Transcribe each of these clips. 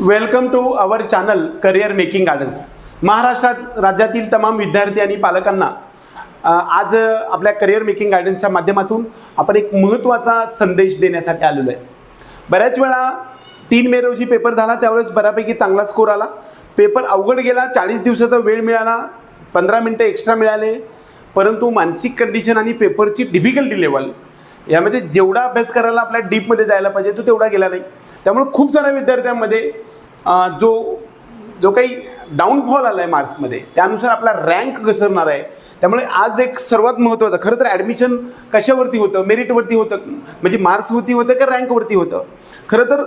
Welcome to our channel career making gardens. महाराष्ट्रात राज्यातील तमाम विद्यार्थी आणि पालकांना आज आपल्या करिअर मेकिंग गार्डन्सच्या माध्यमातून आपण एक महत्त्वाचा संदेश देण्यासाठी आलेलो आहे. बऱ्याच वेळा 3 मे रोजी पेपर झाला, त्यावेळेस बऱ्यापैकी चांगला स्कोर आला. पेपर अवघड गेला, 40 दिवसाचा वेळ मिळाला, 15 मिनटं एक्स्ट्रा मिळाले, परंतु मानसिक कंडिशन आणि पेपरची डिफिकल्टी लेवल यामध्ये जेवढा अभ्यास करायला आपल्या डीपमध्ये जायला पाहिजे तो तेवढा गेला नाही. त्यामुळे खूप साऱ्या विद्यार्थ्यांमध्ये जो काही डाऊनफॉल आला आहे मार्क्समध्ये, त्यानुसार आपला रँक घसरणार आहे. त्यामुळे आज एक सर्वात महत्त्वाचं, खरं तर ॲडमिशन कशावरती होतं, मेरिटवरती होतं, म्हणजे मार्क्सवरती होतं का रँकवरती होतं? खरं तर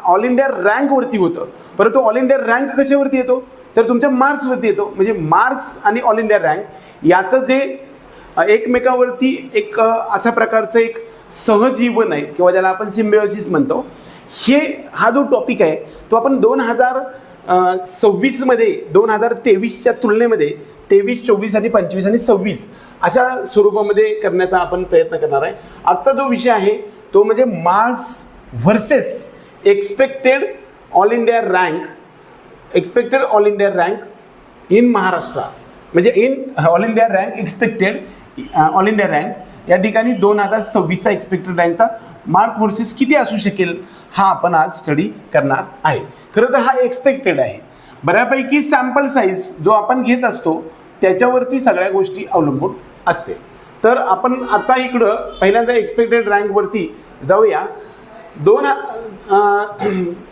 ऑल इंडिया रँकवरती होतं, परंतु ऑल इंडिया रँक कशावरती येतो तर तुमच्या मार्क्सवरती येतो. म्हणजे मार्क्स आणि ऑल इंडिया रँक याचं जे एकमेकावरती एक अशा प्रकारचं एक सहजीवन आहे किंवा ज्याला आपण सिम्बियोसिस म्हणतो, हा जो टॉपिक आहे तो आपण 2026मध्ये 2023च्या तुलनेमध्ये 23, 24 आणि 25 आणि 26 अशा स्वरूपामध्ये करण्याचा आपण प्रयत्न करणार आहे. आजचा जो विषय आहे तो म्हणजे marks versus expected all India rank in Maharashtra, म्हणजे in all India rank expected all India rank या ठिकाणी 2026चा एक्सपेक्टेड रँकचा मार्क व्हर्सेस किती असू शकेल हा आपण आज स्टडी करणार आहे. खरं तर हा एक्सपेक्टेड आहे. बऱ्यापैकी सॅम्पल साईज जो आपण घेत असतो त्याच्यावरती सगळ्या गोष्टी अवलंबून असते. तर आपण आता इकडं पहिल्यांदा एक्सपेक्टेड रँकवरती जाऊया.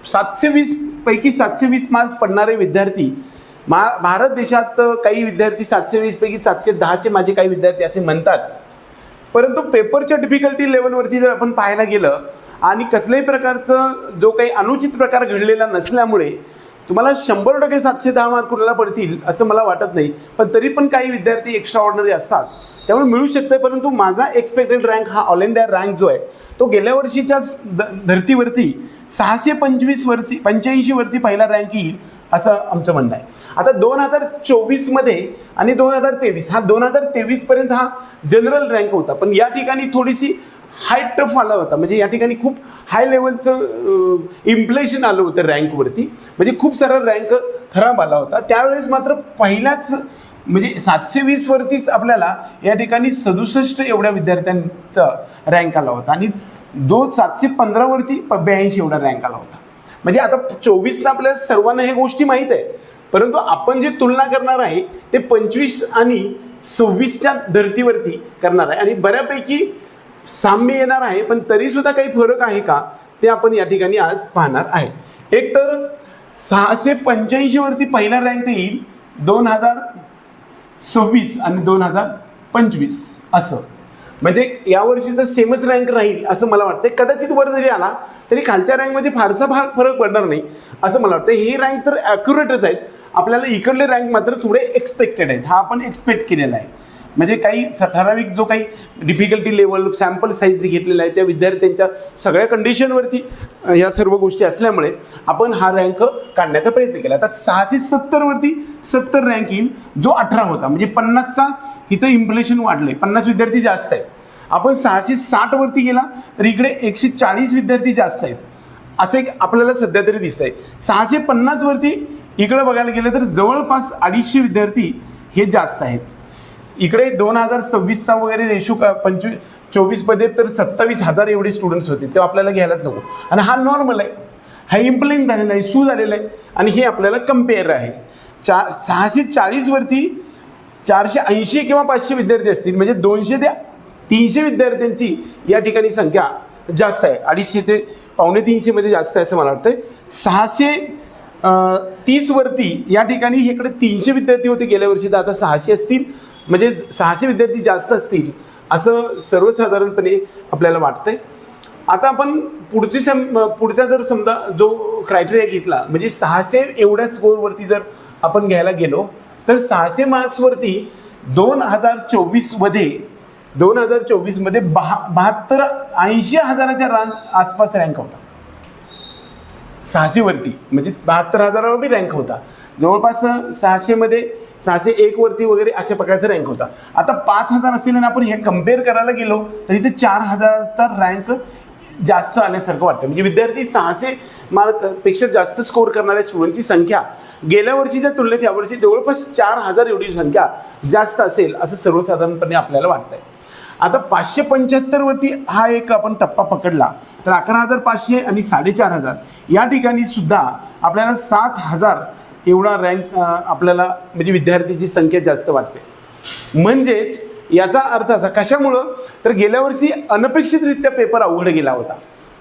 720 पैकी 720 मार्क्स पडणारे विद्यार्थी भारत देशात काही विद्यार्थी 720 पैकी 710चे माझे काही विद्यार्थी असे म्हणतात. परंतु पेपरच्या डिफिकल्टी लेवलवरती जर आपण पाहायला गेलं आणि कसल्याही प्रकारचं जो काही अनुचित प्रकार घडलेला नसल्यामुळे तुम्हाला 100% 710 मार्क कुणाला पडतील असं मला वाटत नाही. पण तरी पण काही विद्यार्थी एक्स्ट्रा ऑर्डिनरी असतात, त्यामुळे मिळू शकते. परंतु माझा एक्सपेक्टेड रँक हा ऑल इंडिया रँक जो आहे तो गेल्या वर्षीच्या धर्तीवरती 685 वरती पहिला रँक येईल असं आमचं म्हणणं आहे. आता 2024मध्ये आणि 2023 हा 2023पर्यंत हा जनरल रँक होता, पण या ठिकाणी थोडीशी हाय टफ आला होता. म्हणजे या ठिकाणी खूप हाय लेवलचं इन्फ्लेशन आलं होतं रँकवरती, म्हणजे खूप सारा रँक खराब आला होता. त्यावेळेस मात्र पहिल्याच म्हणजे 720 वरतीच आपल्याला या ठिकाणी 67 एवढ्या विद्यार्थ्यांचा रँक आला होता आणि 715 वरती 82 एवढा रँक आला होता. म्हणजे आता 24चा आपल्या सर्वांना ह्या गोष्टी माहीत आहे, परंतु आपण जी तुलना करणार आहे ते 25 आणि 26च्या धर्तीवरती करणार आहे आणि बऱ्यापैकी साम्य येणार आहे. पण तरीसुद्धा काही फरक आहे का ते आपण या ठिकाणी आज पाहणार आहे. एक तर 685 वरती पहिला रँक येईल 2026 आणि 2025 असं, म्हणजे यावर्षीचं सेमच रँक राहील असं मला वाटतं. कदाचित वर जरी आला तरी खालच्या रँकमध्ये फारसा फरक पडणार नाही असं मला वाटतं. हे रँक तर ॲक्युरेटच आहेत, आपल्याला इकडले रँक मात्र थोडे एक्सपेक्टेड आहेत. हा आपण एक्सपेक्ट केलेला आहे. म्हणजे काही ठराविक जो काही डिफिकल्टी लेवल सॅम्पल साईज घेतलेला आहे त्या विद्यार्थ्यांच्या सगळ्या कंडिशनवरती या सर्व गोष्टी असल्यामुळे आपण हा रँक काढण्याचा प्रयत्न केला. आता 670 वरती 70 रँक येईल जो 18 होता, म्हणजे 50चा इथं इन्फ्लेशन वाढले, 50 विद्यार्थी जास्त आहेत. आपण 660 वरती गेला तर इकडे 140 विद्यार्थी जास्त आहेत असं एक आपल्याला सध्या तरी दिसतंय. 650 वरती इकडे बघायला गेलं तर जवळपास 250 विद्यार्थी हे जास्त आहेत. इकडे 2026चा वगैरे रेशो 24मध्ये तर 27,000 एवढे स्टुडंट्स होते, ते आपल्याला घ्यायलाच नको. आणि हा नॉर्मल आहे, हा इम्प्लिमेंट झालेला आहे, झालेला आहे आणि हे आपल्याला कम्पेअर आहे. 640 वरती 480 किंवा 500 विद्यार्थी असतील, म्हणजे 200 ते 300 विद्यार्थ्यांची या ठिकाणी संख्या जास्त आहे. 250 ते 250 मध्ये जास्त आहे असं मला वाटतं. 630 वरती या ठिकाणी इकडे 300 विद्यार्थी होते गेल्या वर्षी, तर आता 600 असतील, म्हणजे 600 विद्यार्थी जास्त असतील असं सर्वसाधारणपणे आपल्याला वाटतंय. आता आपण पुढचा जर समजा जो क्रायटेरिया घेतला, म्हणजे 600 एवढ्या स्कोअरवरती जर आपण घ्यायला गेलो तर 600 मार्क्सवरती 2024मध्ये 80,000च्या आसपास रँक होता. 600 वरती म्हणजे 72,000 रँक होता. जवळपास 600मध्ये 601 वरती वगैरे अशा प्रकारचा रँक होता. आता 5,000 असेल आणि आपण हे कम्पेअर करायला गेलो तर इथे 4,000चा रँक जास्त आल्यासारखं वाटतं. म्हणजे विद्यार्थी 600 मार्कपेक्षा जास्त स्कोर करणाऱ्या स्टुडंटची संख्या गेल्या वर्षीच्या तुलनेत यावर्षी जवळपास 4000 एवढी संख्या जास्त असेल असं सर्वसाधारणपणे आपल्याला वाटतंय. आता 575 वरती हा एक आपण टप्पा पकडला तर 11500 आणि 4500 या ठिकाणी सुद्धा आपल्याला 7000 एवढा रँक आपल्याला म्हणजे विद्यार्थ्यांची संख्या जास्त वाटते. म्हणजेच याचा अर्थ असा, कशामुळं तर गेल्या वर्षी अनपेक्षितरित्या पेपर अवघड गेला होता,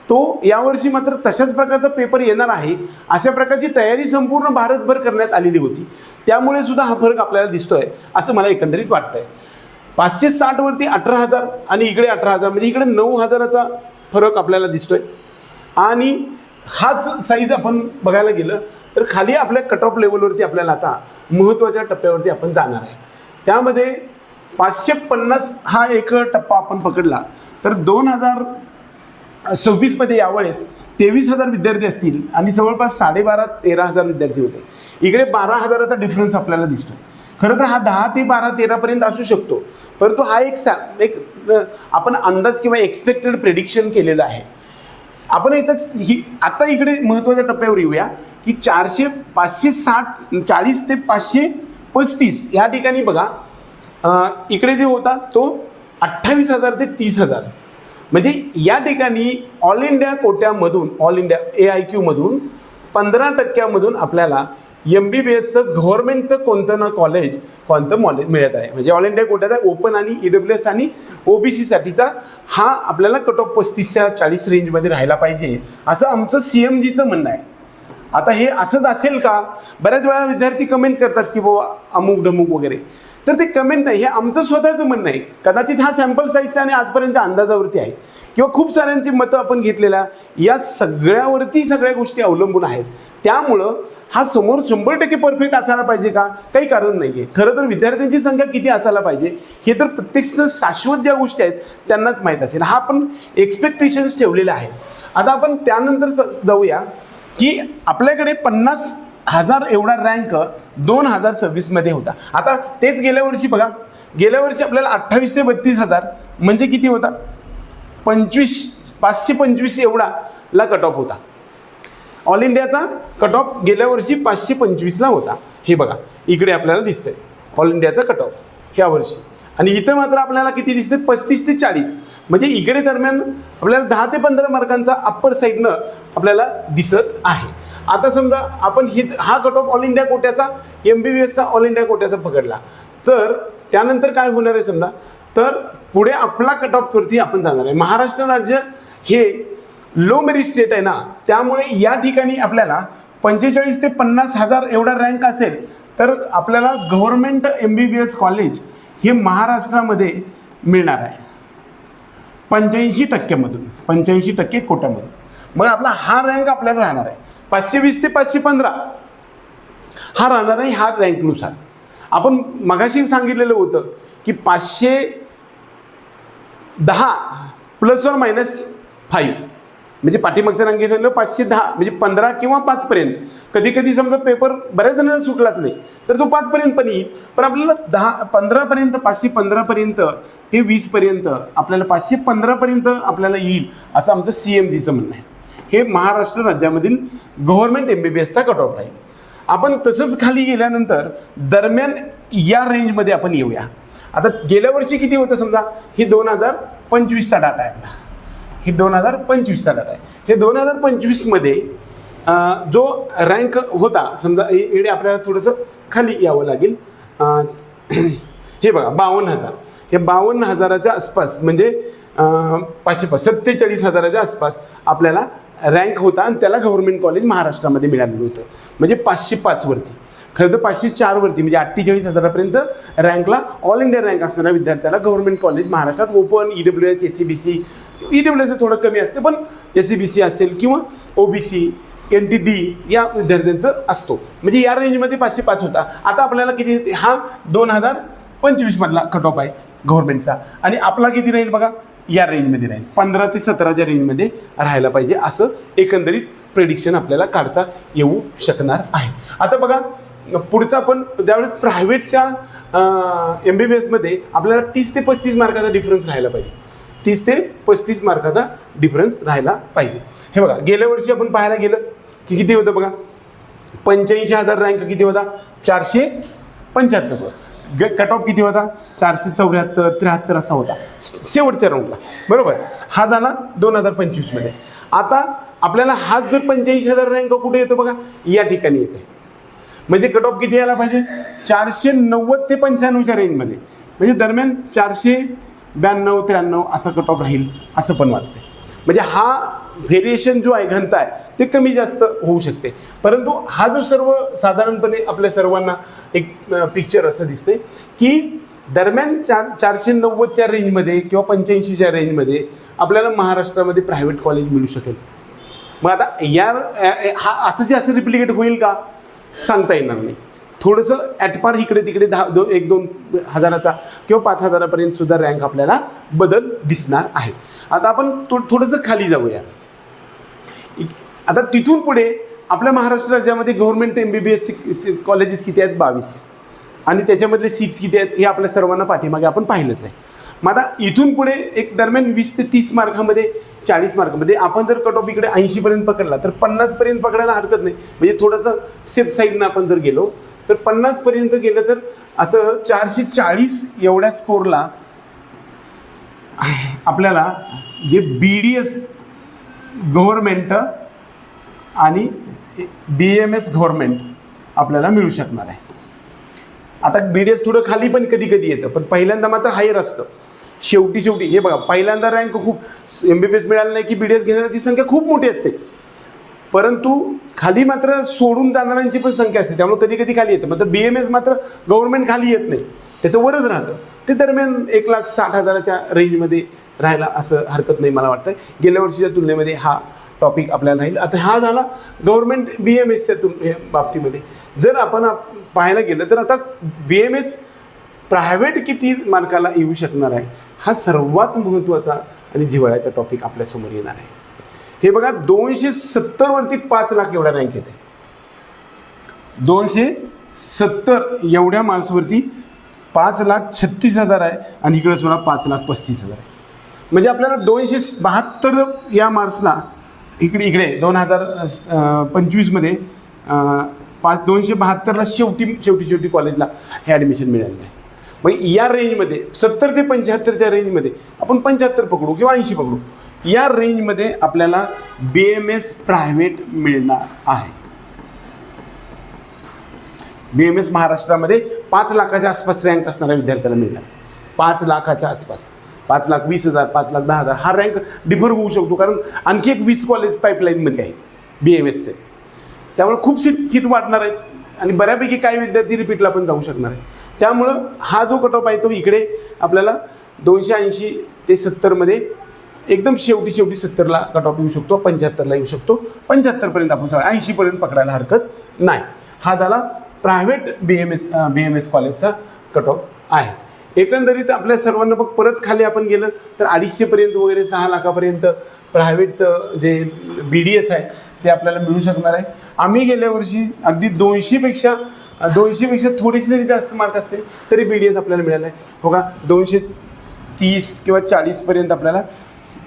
तो यावर्षी मात्र तशाच प्रकारचा पेपर येणार आहे. अशा प्रकारची तयारी संपूर्ण भारतभर करण्यात आलेली होती, त्यामुळे सुद्धा हा फरक आपल्याला दिसतोय असं मला एकंदरीत वाटतंय. 560 वरती 18000 आणि इकडे 18000 म्हणजे इकडे 9000चा फरक आपल्याला दिसतोय. आणि हाच साईज आपण बघायला गेलं तर खाली आपल्या कट ऑफ लेवलवरती आपल्याला आता महत्त्वाच्या टप्प्यावरती आपण जाणार आहे. त्यामध्ये 550 हा एक टप्पा आपण पकडला तर 2026 मध्ये यावेळेस 23,000 विद्यार्थी असतील आणि जवळपास 12,500-13,000 विद्यार्थी होते. इकडे 12,000चा डिफरन्स आपल्याला दिसतोय. खरं तर हा 10 ते 12-13 पर्यंत असू शकतो, परंतु हा एक आपण अंदाज किंवा एक्सपेक्टेड प्रेडिक्शन केलेलं आहे. आपण इथं आता इकडे महत्त्वाच्या टप्प्यावर येऊया की 540 ते 535 या ठिकाणी बघा, इकडे जे होता तो 28,000 ते 30,000 म्हणजे या ठिकाणी ऑल इंडिया कोट्यामधून, ऑल इंडिया AIQ-मधून 15% आपल्याला MBBSचं गव्हर्नमेंटचं कोणतं ना कॉलेज मिळत आहे. म्हणजे ऑल इंडिया कोट्याचा ओपन आणि EWS आणि OBCसाठीचा हा आपल्याला कट ऑफ 35-40 रेंजमध्ये राहायला पाहिजे असं आमचं CMGचं म्हणणं आहे. आता हे असंच असेल का? बऱ्याच वेळा विद्यार्थी कमेंट करतात की बाबा अमुक ढमुक वगैरे, तर ते कमेंट नाही, हे आमचं स्वतःचं म्हणणं आहे. कदाचित हा सॅम्पल साईजचा आणि आजपर्यंतच्या अंदाजावरती आहे किंवा खूप साऱ्यांची मतं आपण घेतलेल्या या सगळ्या गोष्टी अवलंबून आहेत. त्यामुळं हा समोर 100% परफेक्ट असायला पाहिजे का? काही कारण नाही आहे. खरं तर विद्यार्थ्यांची संख्या किती असायला पाहिजे हे तर प्रत्येक शाश्वत ज्या गोष्टी आहेत त्यांनाच माहीत असेल. हा आपण एक्सपेक्टेशन्स ठेवलेले आहेत. आता आपण त्यानंतर जाऊया की आपल्याकडे 50,000 एवढा रँक 2026 मध्ये होता. आता तेच गेल्या वर्षी बघा, गेल्या वर्षी आपल्याला 28 ते 32,000 म्हणजे किती होता? 525 एवढा ला कट ऑफ होता. ऑल इंडियाचा कट ऑफ गेल्या वर्षी 525ला होता. हे बघा इकडे आपल्याला दिसतंय ऑल इंडियाचा कट ऑफ ह्या वर्षी, आणि इथं मात्र आपल्याला किती दिसते? 35 ते 40 म्हणजे इकडे दरम्यान आपल्याला 10 ते 15 मार्कांचा अप्पर साईडनं आपल्याला दिसत आहे. आता समजा आपण हा कट ऑफ ऑल इंडिया कोट्याचा MBBSचा ऑल इंडिया कोट्याचा पकडला तर त्यानंतर काय होणार आहे समजा, तर पुढे आपला कट ऑफवरती आपण जाणार आहे. महाराष्ट्र राज्य हे लो मेरिट स्टेट आहे ना, त्यामुळे या ठिकाणी आपल्याला 45 ते 50,000 एवढा रँक असेल तर आपल्याला गव्हर्नमेंट MBBS कॉलेज हे महाराष्ट्रामध्ये मिळणार आहे 85%मधून, 85% कोट्यामधून. मग आपला हा रँक आपल्याला राहणार आहे 520 ते 515 हा राहणार आहे. ह्या रँकनुसार आपण मगाशी सांगितलेलं होतं की 510 ±5 म्हणजे पाठीमागचं रँक घेतलं 510 म्हणजे 15 किंवा 5 पर्यंत. कधी कधी समजा पेपर बऱ्याच जणांना सुटलाच नाही तर तो 5 पर्यंत पण येईल, पण आपल्याला 15 पर्यंत 515 पर्यंत ते 20 पर्यंत आपल्याला 515 पर्यंत आपल्याला येईल असं आमचं CMGचं म्हणणं आहे. हे महाराष्ट्र राज्यामधील गव्हर्नमेंट MBBSचा कट ऑफ आहे. आपण तसंच खाली गेल्यानंतर दरम्यान या रेंजमध्ये आपण येऊया. आता गेल्या वर्षी किती होतं समजा, ही 2025चा डाटा आहे आपला, हे 2025चा डाटा आहे. हे 2025 मध्ये जो रँक होता समजा, इकडे आपल्याला थोडंसं खाली यावं लागेल. हे बघा 52,000, हे 52,000च्या आसपास म्हणजे 47,000च्या आसपास आपल्याला रँक होता आणि त्याला गव्हर्नमेंट कॉलेज महाराष्ट्रामध्ये मिळालेलं होतं. म्हणजे 505 वरती, खरं तर 504 वरती म्हणजे 48,000पर्यंत रँकला ऑल इंडिया रँक असणाऱ्या विद्यार्थ्याला गव्हर्नमेंट कॉलेज महाराष्ट्रात ओपन EWS SCBC, EWS थोडं कमी असते पण SCBC असेल किंवा OBC NTD या विद्यार्थ्यांचं असतो. म्हणजे या रेंजमध्ये 505 होता. आता आपल्याला किती, हा 2025 मधला कट ऑफ आहे गव्हर्नमेंटचा, आणि आपला किती राहील बघा, या रेंजमध्ये राहील 15 ते 17च्या रेंजमध्ये राहायला पाहिजे असं एकंदरीत प्रेडिक्शन आपल्याला काढता येऊ शकणार आहे. आता बघा पुढचा आपण ज्यावेळेस प्रायव्हेटच्या MBBSमध्ये आपल्याला 30 ते 35 मार्काचा डिफरन्स राहायला पाहिजे. 30 ते 35 मार्काचा डिफरन्स राहायला पाहिजे. हे बघा, गेल्या वर्षी आपण पाहायला गेलं की किती होतं बघा, 85,000 रँक किती होता, 475. कट ऑफ किती होता, 474, 73 असा होता शेवटच्या राऊंडला, बरोबर. हा झाला 2025 आता आपल्याला हा जर 85,000 रँक कुठे येतो बघा, या ठिकाणी येते. म्हणजे कट ऑफ किती यायला पाहिजे, 490 ते 95च्या रेंजमध्ये, म्हणजे दरम्यान 492, 93 असा कट ऑफ राहील असं पण वाटते. म्हणजे हा व्हेरिएशन जो आहे, घनता आहे, ते कमी जास्त होऊ शकते. परंतु हा जो साधारणपणे आपल्या सर्वांना एक पिक्चर असं दिसते की दरम्यान 490च्या रेंजमध्ये किंवा 85च्या रेंजमध्ये आपल्याला महाराष्ट्रामध्ये प्रायव्हेट कॉलेज मिळू शकेल. मग आता हा असं जे असं रिप्लिकेट होईल का सांगता येणार नाही. थोडंसं ॲटपार इकडे तिकडे 1-2 हजाराचा किंवा 5,000पर्यंत सुद्धा रँक आपल्याला बदल दिसणार आहे. आता आपण थोडंसं खाली जाऊया. आता तिथून पुढे आपल्या महाराष्ट्र राज्यामध्ये गव्हर्नमेंट MBBS कॉलेजेस किती आहेत, 22, आणि त्याच्यामधले सीट्स किती आहेत हे आपल्या सर्वांना पाठीमागे आपण पाहिलंच आहे. मग आता इथून पुढे एक दरम्यान 20 ते 30 मार्कामध्ये, 40 मार्कामध्ये आपण जर कट ऑफ इकडे 80पर्यंत पकडला तर 50पर्यंत पकडायला हरकत नाही. म्हणजे थोडंसं सेफ साईडनं आपण जर गेलो तर 50पर्यंत गेलं तर असं 440 एवढ्या स्कोरला आपल्याला जे BDS गव्हर्नमेंट आणि BMS गव्हर्नमेंट आपल्याला मिळू शकणार आहे. आता BDS थोडं खाली पण कधी कधी येतं, पण पहिल्यांदा मात्र हायर असतं. शेवटी हे बघा, पहिल्यांदा रँक खूप MBBS मिळालं नाही की BDS घेणाऱ्यांची संख्या खूप मोठी असते, परंतु खाली मात्र सोडून जाणाऱ्यांची पण संख्या असते, त्यामुळे कधी कधी खाली येतं. मात्र BMS मात्र गव्हर्नमेंट खाली येत नाही, त्याचं वरच राहतं. ते दरम्यान 1,60,000च्या रेंजमध्ये राहायला असं हरकत नाही मला वाटतं. गेल्या वर्षीच्या तुलनेमध्ये हा टॉपिक आपल्याला राहील. आता हा झाला गव्हर्नमेंट BMSच्या बाबतीमध्ये. जर आपण पाहायला गेलं तर आता BMS प्रायव्हेट किती मार्काला येऊ शकणार आहे, हा सर्वात महत्त्वाचा आणि जिव्हाळ्याचा टॉपिक आपल्यासमोर येणार आहे. हे बघा, 270 वरती 5 लाख एवढा रँक येते. 270 एवढ्या मार्क्सवरती 5,36,000 आहे, आणि इकडे सुद्धा 5,35,000 आहे. म्हणजे आपल्याला 272 या मार्क्सला इकडे 2025 272ला शेवटी कॉलेजला हे ॲडमिशन मिळालेलं आहे. मग या रेंजमध्ये 70 ते 75च्या रेंजमध्ये आपण 75 पकडू किंवा 80 पकडू, या रेंजमध्ये आपल्याला BMS प्रायव्हेट मिळणार आहे. BMS महाराष्ट्रामध्ये 5 लाखाच्या आसपास रँक असणाऱ्या विद्यार्थ्याला मिळणार. 5 लाखाच्या आसपास, 5,20,000, 5,10,000 हा रँक डिफर होऊ शकतो, कारण आणखी एक 20 कॉलेज पाईपलाईनमध्ये आहेत BMSचे. त्यामुळे खूप सीट वाढणार आहेत, आणि बऱ्यापैकी काही विद्यार्थी रिपीटला पण जाऊ शकणार आहे. त्यामुळं हा जो कट ऑफ आहे तो इकडे आपल्याला 280 ते 70मध्ये एकदम शेवटी 70ला कट ऑफ येऊ शकतो, 75ला येऊ शकतो. 75पर्यंत आपण 80पर्यंत पकडायला हरकत नाही. हा झाला प्रायव्हेट BMS कॉलेजचा कट ऑफ आहे. एकंदरीत आपल्या सर्वांना बघ, परत खाली आपण गेलं तर 250पर्यंत वगैरे 6 लाखापर्यंत प्रायव्हेटचं जे BDS आहे ते आपल्याला मिळू शकणार आहे. आम्ही गेल्या वर्षी अगदी 200पेक्षा थोडेसे जरी जास्त मार्क असतील तरी BDS आपल्याला मिळाला आहे. हो का, 230 किंवा 40पर्यंत आपल्याला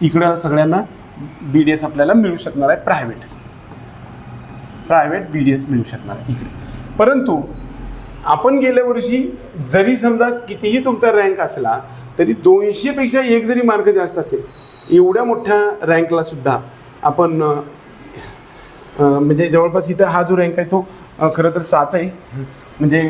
इकडं सगळ्यांना BDS आपल्याला मिळू शकणार आहे. प्रायव्हेट BDS मिळू शकणार आहे इकडे. परंतु आपण गेल्या वर्षी जरी समजा कितीही तुमचा रँक असला तरी 200पेक्षा एक जरी मार्क जास्त असेल, एवढ्या मोठ्या रँकला सुद्धा आपण म्हणजे जवळपास इथं हा जो रँक आहे तो खरं तर 7 आहे, म्हणजे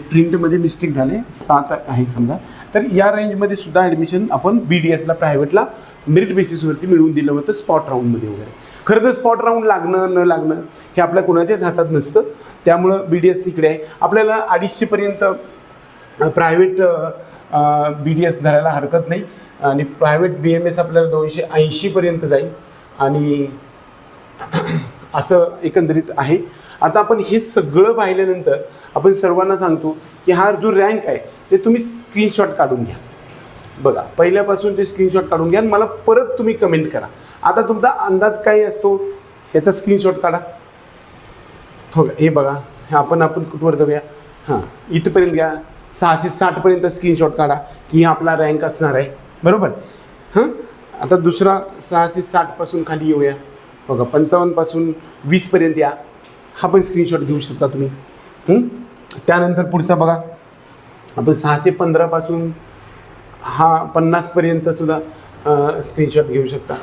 प्रिंटमध्ये मिस्टेक झाले, 7 आहे समजा. तर या रेंजमध्ये सुद्धा ॲडमिशन आपण BDSला प्रायव्हेटला मेरिट बेसिसवरती मिळवून दिलं होतं स्पॉट राऊंडमध्ये वगैरे. खरं तर स्पॉट राऊंड लागणं न लागणं हे आपल्या कोणाच्याच हातात नसतं. त्यामुळं BDS इकडे आहे. आपल्याला 250पर्यंत प्रायव्हेट BDS धरायला हरकत नाही, आणि प्रायव्हेट BMS आपल्याला 280पर्यंत जाईल, आणि असं एकंदरीत आहे. आता आपण हे सगळं पाहिल्यानंतर आपण सर्वांना सांगतो की हा जो रँक आहे ते तुम्ही स्क्रीनशॉट काढून घ्या. बघा, पहिल्यापासूनचे स्क्रीनशॉट काढून घ्या आणि मला परत तुम्ही कमेंट करा. आता तुमचा अंदाज काय असतो याचा स्क्रीनशॉट काढा. हो, हे बघा, आपण कुठवर जाऊया, हां इथपर्यंत घ्या, 660पर्यंत स्क्रीनशॉट काढा की हा आपला रँक असणार आहे, बरोबर. आता दुसरा 660 खाली येऊया बघा, 55 20 या, हा पण स्क्रीनशॉट घेऊ शकता तुम्ही. त्यानंतर पुढचा बघा, आपण 615 हा 50 सुद्धा स्क्रीनशॉट घेऊ शकता.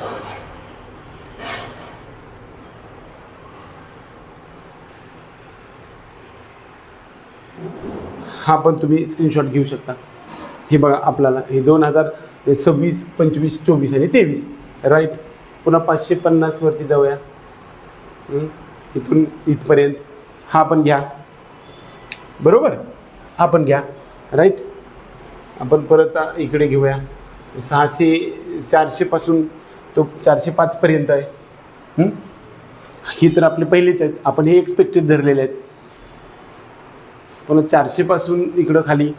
हा पण तुम्ही स्क्रीनशॉट घेऊ शकता. हे बघा आपल्याला हे 2026, 25, 24 आणि 23 राईट. पुन्हा 550 वरती जाऊया, इथून इथपर्यंत हा पण घ्या, बरोबर, हा पण घ्या राईट. आपण परत इकडे घेऊया, 400 तो 405 आहे. ही तर आपले पहिलेच आहेत, आपण हे एक्सपेक्टेड धरलेले आहेत. पुन्हा 400 इकडं खाली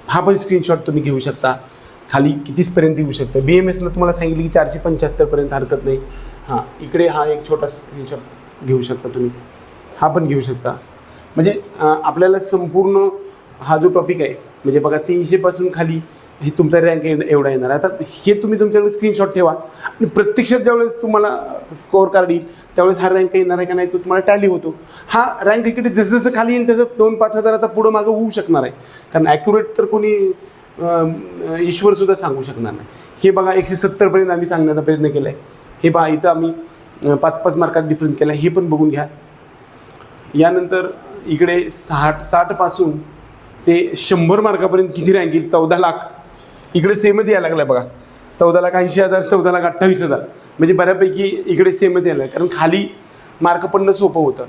हा पण स्क्रीनशॉट तुम्ही घेऊ शकता. खाली कितीपर्यंत येऊ शकतं. BMSला तुम्हाला सांगितलं की 475 हरकत नाही. हां, इकडे हा एक छोटा स्क्रीनशॉट घेऊ शकता तुम्ही, हा पण घेऊ शकता. म्हणजे आपल्याला संपूर्ण हा जो टॉपिक आहे, म्हणजे बघा 300 खाली हे तुमचा रँक एवढा येणार आहे. आता हे तुम्ही तुमच्याकडे स्क्रीनशॉट ठेवा आणि प्रत्यक्षात ज्यावेळेस तुम्हाला स्कोअर कार्ड येईल त्यावेळेस हा रँक येणार आहे का नाही तो तुम्हाला टॅली होतो. हा रँक इकडे जसं जसं खाली येईल तसं 2-5 हजाराचा पुढं मागं होऊ शकणार आहे, कारण ॲक्युरेट तर कोणी ईश्वरसुद्धा सांगू शकणार नाही. हे बघा 170 आम्ही सांगण्याचा प्रयत्न केला आहे. हे बघा इथं आम्ही 5-5 मार्कात डिफरन्स केला आहे, हे पण बघून घ्या. यानंतर इकडे 60 ते 100 मार्कापर्यंत किती रँक येईल, 14 लाख. इकडे सेमच यायला लागला बघा, 14,80,000, 14,28,000, म्हणजे बऱ्यापैकी इकडे सेमच यायला आहे, कारण खाली मार्क पडणं सोपं होतं.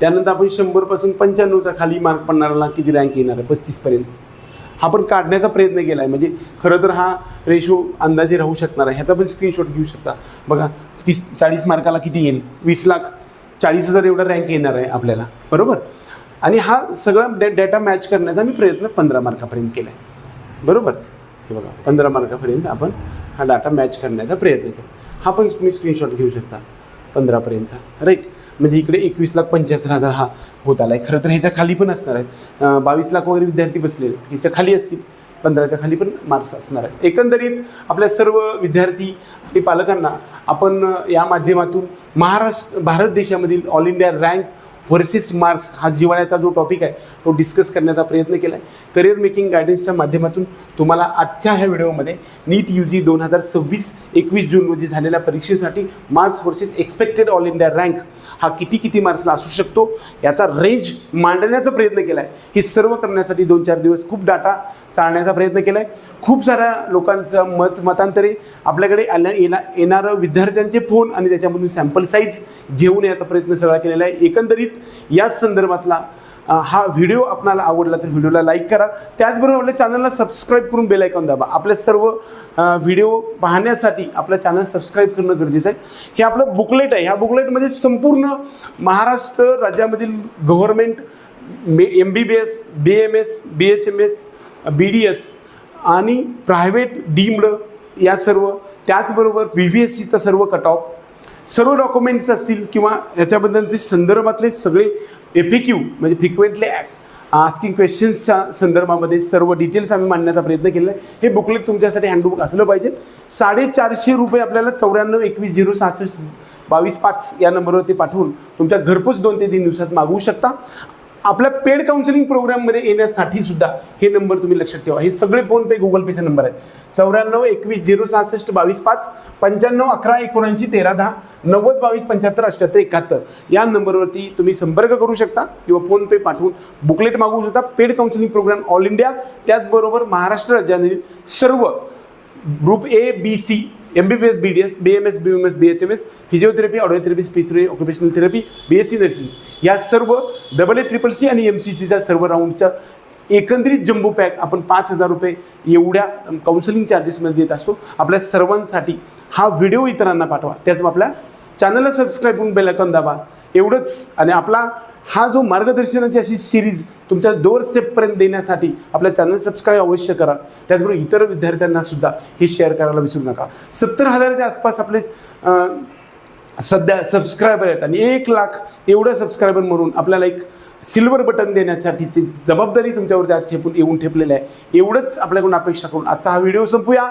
त्यानंतर आपण 100 95 खाली मार्क पडणारा किती रँक येणार आहे 35 हा पण काढण्याचा प्रयत्न केला आहे. म्हणजे खरं तर हा रेशो अंदाजे राहू शकणार आहे. ह्याचा पण स्क्रीनशॉट घेऊ शकता. बघा 40 मार्काला किती येईल, 20,40,000 एवढा रँक येणार आहे आपल्याला, बरोबर. आणि हा सगळा डेटा मॅच करण्याचा मी प्रयत्न 15 मार्कापर्यंत केला आहे, बरोबर. हे बघा 15 मार्कापर्यंत आपण हा डाटा मॅच करण्याचा प्रयत्न केला. हा पण तुम्ही स्क्रीनशॉट घेऊ शकता 15पर्यंतचा, राईट. म्हणजे इकडे 21,75,000 हा होत आला आहे. खरं तर ह्याच्या खाली पण असणार आहे, 22 लाख वगैरे विद्यार्थी बसलेले ह्याच्या खाली असतील, 15च्या खाली पण मार्क्स असणार आहेत. एकंदरीत आपल्या सर्व विद्यार्थी आणि पालकांना आपण या माध्यमातून भारत देशामधील all India rank versus marks हा जिव्हाळ्याचा जो टॉपिक आहे तो डिस्कस करण्याचा प्रयत्न केला आहे. करिअर मेकिंग गायडन्सच्या माध्यमातून तुम्हाला आजच्या ह्या व्हिडिओमध्ये नीट UG 2026-21 जून रोजी झालेल्या परीक्षेसाठी marks versus expected all India rank हा किती मार्क्सला असू शकतो याचा रेंज मांडण्याचा प्रयत्न केला आहे. हे सर्व करण्यासाठी 2-4 दिवस खूप डाटा चालण्याचा प्रयत्न केला आहे. खूप साऱ्या लोकांचं मतांतरे आपल्याकडे येणारं विद्यार्थ्यांचे फोन आणि त्याच्यामधून सॅम्पल साईज घेऊन याचा प्रयत्न सगळा केलेला आहे. एकंदरीत याच संदर्भातला हा व्हिडिओ आपल्याला आवडला तर व्हिडिओला लाईक करा. त्याचबरोबर आपल्या चॅनलला सबस्क्राईब करून बेल आयकॉन दाबा. आपले सर्व व्हिडिओ पाहण्यासाठी आपलं चॅनल सबस्क्राईब करणं गरजेचं आहे. हे आपलं बुकलेट आहे. ह्या बुकलेटमध्ये संपूर्ण महाराष्ट्र राज्यामधील government MBBS, BMS, BHMS, BDS आणि प्रायव्हेट डीम्ड या सर्व, त्याचबरोबर BVSCचा सर्व कट ऑफ, सर्व डॉक्युमेंट्स असतील किंवा याच्याबद्दलचे संदर्भातले सगळे FAQ म्हणजे फ्रिक्वेंटली आस्किंग क्वेश्चन्सच्या संदर्भामध्ये सर्व डिटेल्स आम्ही मांडण्याचा प्रयत्न केला आहे. हे बुकलेट तुमच्यासाठी हँडबुक असलं पाहिजे. 450 रुपये आपल्याला 9421066225 या नंबरवरती पाठवून तुमच्या घरपोच 2 ते 3 दिवसात मागवू शकता. आपल्या पेड काउन्सिलिंग प्रोग्राममध्ये येण्यासाठी सुद्धा हे नंबर तुम्ही लक्षात ठेवा. हे सगळे फोनपे गुगल पेचे नंबर आहेत. 9421066225 9511791310 9022757871 या नंबरवरती तुम्ही संपर्क करू शकता किंवा फोनपे पाठवून बुकलेट मागवू शकता. Paid counselling programme all India, त्याचबरोबर महाराष्ट्र राज्यातील सर्व group A, B, C, MBBS, BDS, BMS, BUMS, BHMS, physiotherapy, audiotherapy, speech therapy, occupational therapy, BSc nursing या सर्व AA-CCC आणि MCCच्या सर्व राऊंडच्या एकंदरीत जम्बो पॅक आपण 5,000 रुपये एवढ्या काउन्सिलिंग चार्जेसमध्ये देत असतो. आपल्या सर्वांसाठी हा व्हिडिओ इतरांना पाठवा. त्याच आपल्या चॅनलला सबस्क्राईब करून बेल आयकॉन दाबा. एवढंच. आणि आपला हा जो मार्गदर्शनाची अशी सिरीज तुमच्या डोअर स्टेपपर्यंत देण्यासाठी आपल्या चॅनल सबस्क्राईब अवश्य करा. त्याचबरोबर इतर विद्यार्थ्यांना सुद्धा हे शेअर करायला विसरू नका. 70,000च्या आसपास आपले सध्या सबस्क्रायबर आहेत आणि 1 लाख एवढ्या सबस्क्रायबर म्हणून आपल्याला एक सिल्वर बटन देण्यासाठीची जबाबदारी तुमच्यावरती आज येऊन ठेपलेली आहे. एवढंच आपल्याकडून अपेक्षा करून आजचा हा व्हिडिओ संपूया.